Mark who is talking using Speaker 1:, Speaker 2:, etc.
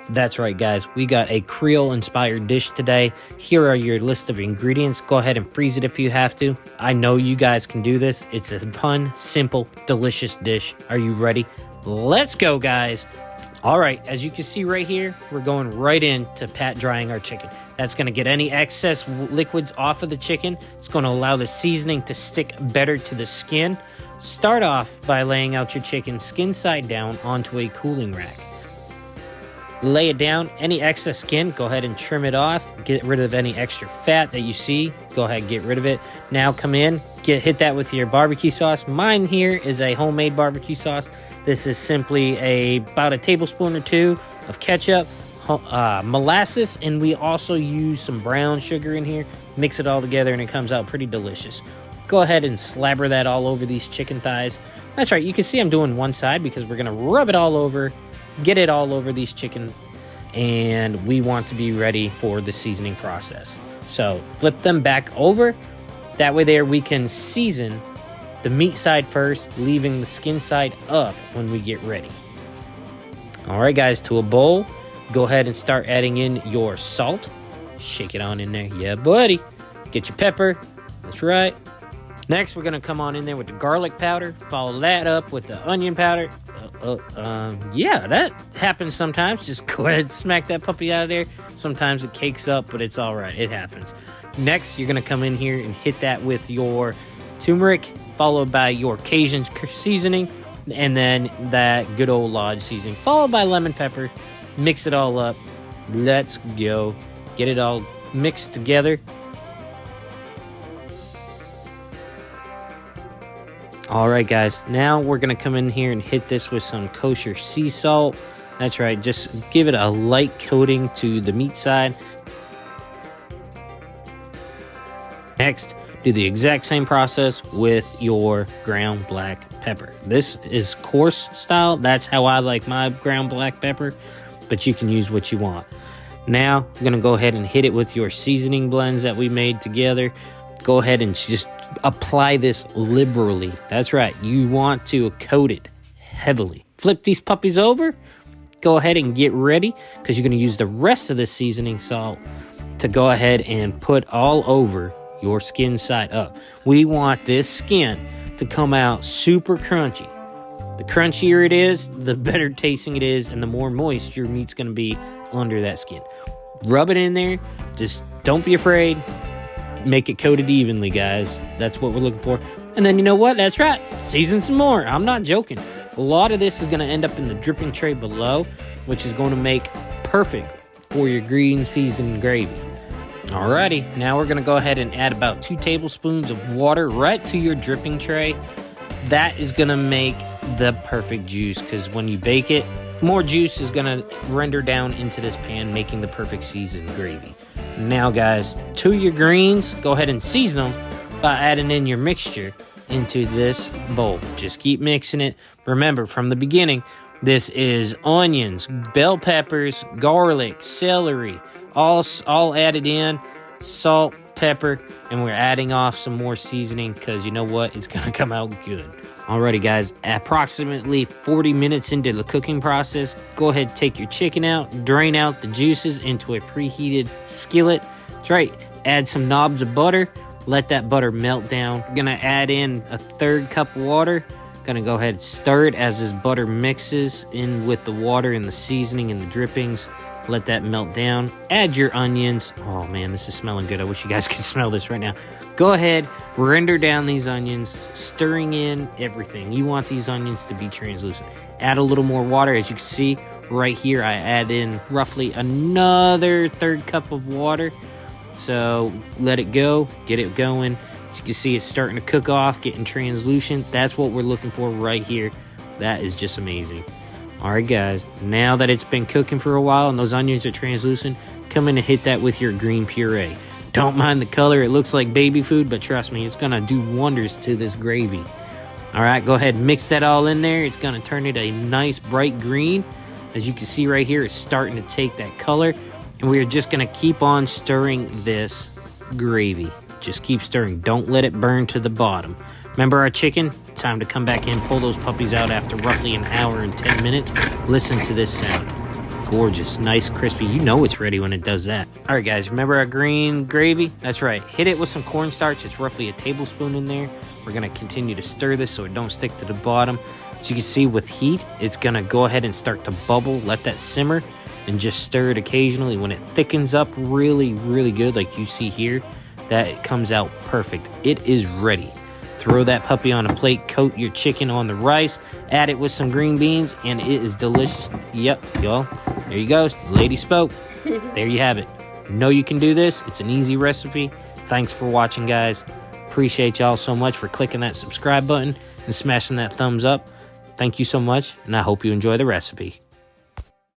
Speaker 1: That's right, guys. We got a Creole-inspired dish today. Here are your list of ingredients. Go ahead and freeze it if you have to. I know you guys can do this. It's a fun, simple, delicious dish. Are you ready? Let's go, guys. All right, as you can see right here, we're going right into pat drying our chicken. That's going to get any excess liquids off of the chicken. It's going to allow the seasoning to stick better to the skin. Start off by laying out your chicken skin side down onto a cooling rack. Lay it down. Any excess skin, go ahead and trim it off. Get rid of any extra fat that you see. Go ahead and get rid of it. Now come in, hit that with your barbecue sauce. Mine here is a homemade barbecue sauce. This is simply about a tablespoon or two of ketchup, molasses, and we also use some brown sugar in here. Mix it all together and it comes out pretty delicious. Go ahead and slabber that all over these chicken thighs. That's right, you can see I'm doing one side because we're going to rub it all over. Get it all over these chicken, and we want to be ready for the seasoning process. So flip them back over. That way there we can season the meat side first, leaving the skin side up when we get ready. All right, guys, to a bowl, go ahead and start adding in your salt. Shake it on in there. Yeah, buddy. Get your pepper. That's right. Next, we're going to come on in there with the garlic powder. Follow that up with the onion powder. Yeah, that happens sometimes. Just go ahead and smack that puppy out of there. Sometimes it cakes up, but it's all right. It happens. Next, you're going to come in here and hit that with your turmeric, followed by your Cajun seasoning, and then that good old lodge seasoning, followed by lemon pepper. Mix it all up. Let's go. Get it all mixed together. All right, guys, now we're going to come in here and hit this with some kosher sea salt. That's right, just give it a light coating to the meat side. Next, do the exact same process with your ground black pepper. This is coarse style. That's how I like my ground black pepper, but you can use what you want. Now, I'm going to go ahead and hit it with your seasoning blends that we made together. Go ahead and just apply this liberally. That's right. You want to coat it heavily. Flip these puppies over. Go ahead and get ready because you're going to use the rest of the seasoning salt to go ahead and put all over your skin side up. We want this skin to come out super crunchy. The crunchier it is, the better tasting it is, and the more moist your meat's going to be under that skin. Rub it in there. Just don't be afraid. Make it coated evenly, guys. That's what we're looking for. And then you know what? That's right. Season some more. I'm not joking. A lot of this is going to end up in the dripping tray below, which is going to make perfect for your green seasoned gravy. Alrighty, now we're going to go ahead and add about 2 tablespoons of water right to your dripping tray. That is going to make the perfect juice because when you bake it, more juice is going to render down into this pan, making the perfect seasoned gravy. Now, guys, to your greens, go ahead and season them by adding in your mixture into this bowl. Just keep mixing it. Remember, from the beginning, this is onions, bell peppers, garlic, celery, all added in, salt, pepper, and we're adding off some more seasoning because you know what? It's going to come out good. Alrighty, guys, approximately 40 minutes into the cooking process, go ahead, take your chicken out, drain out the juices into a preheated skillet. That's right, add some knobs of butter, let that butter melt down. We're gonna add in a 1/3 cup of water. Gonna go ahead and stir it as this butter mixes in with the water and the seasoning and the drippings. Let that melt down. Add your onions. Oh man, this is smelling good. I wish you guys could smell this right now. Go ahead, render down these onions, stirring in everything. You want these onions to be translucent. Add a little more water. As you can see right here, I add in roughly another 1/3 cup of water. So let it go, get it going. As you can see, it's starting to cook off, getting translucent. That's what we're looking for right here. That is just amazing. All right, guys, now that it's been cooking for a while and those onions are translucent, come in and hit that with your green puree. Don't mind the color. It looks like baby food, but trust me, it's going to do wonders to this gravy. All right, go ahead and mix that all in there. It's going to turn it a nice bright green. As you can see right here, it's starting to take that color. And we are just going to keep on stirring this gravy. Just keep stirring. Don't let it burn to the bottom. Remember our chicken? Time to come back in, pull those puppies out after roughly an hour and 10 minutes. Listen to this sound. gorgeous, nice, crispy. You know it's ready when it does that. All right, guys, remember our green gravy? That's right. Hit it with some cornstarch. It's roughly a tablespoon in there. We're going to continue to stir this so it don't stick to the bottom. As you can see with heat, it's going to go ahead and start to bubble. Let that simmer and just stir it occasionally. When it thickens up really, really good, like you see here, that comes out perfect. It is ready. Throw that puppy on a plate, coat your chicken on the rice, add it with some green beans, and it is delicious. Yep, y'all. There you go. Lady spoke. There you have it. Know you can do this. It's an easy recipe. Thanks for watching, guys. Appreciate y'all so much for clicking that subscribe button and smashing that thumbs up. Thank you so much, and I hope you enjoy the recipe.